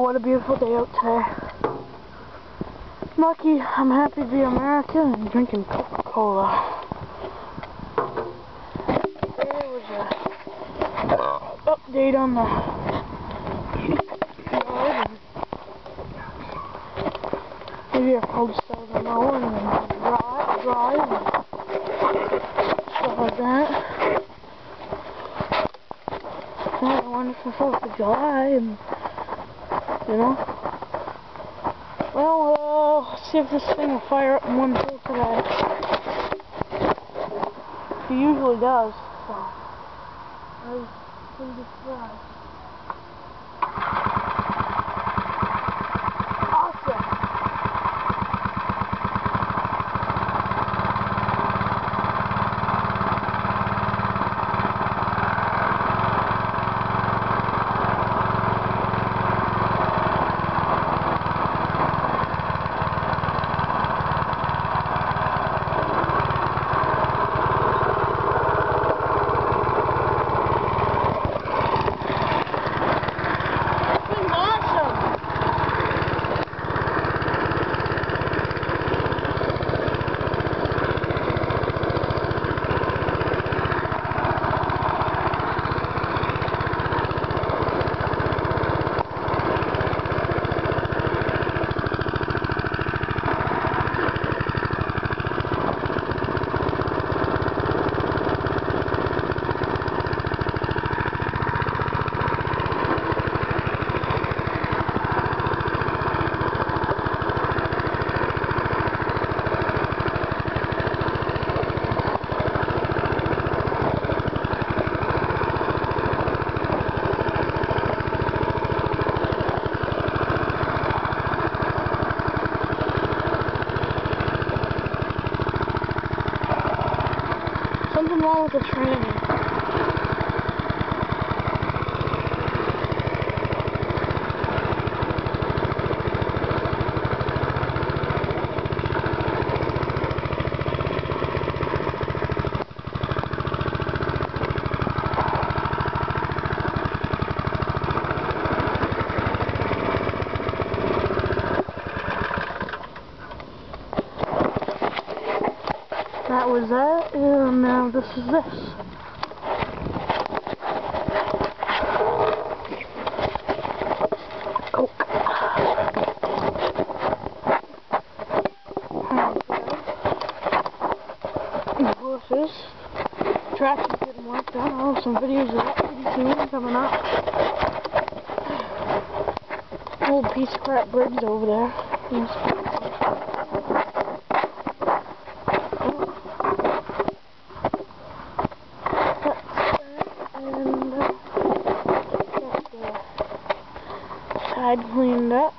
what a beautiful day out today. Lucky, I'm happy to be American and drinking Coca-Cola. There was a update on the yard. Maybe a post out on mowing and drive and stuff like that. Had a wonderful 4th of July, and you know. Well, let's see if this thing will fire up in one pull today. He usually does, so I was pretty surprised. Awesome! Something wrong with the training. That was that, and now this is this. Coke. Horses. Track is getting worked on. I'll have some videos of that pretty soon coming up. Old piece of crap bridge over there. Side cleaned up,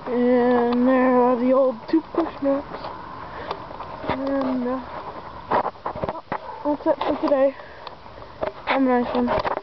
and there are the old 2 push marks, and that's it for today. Have a nice one.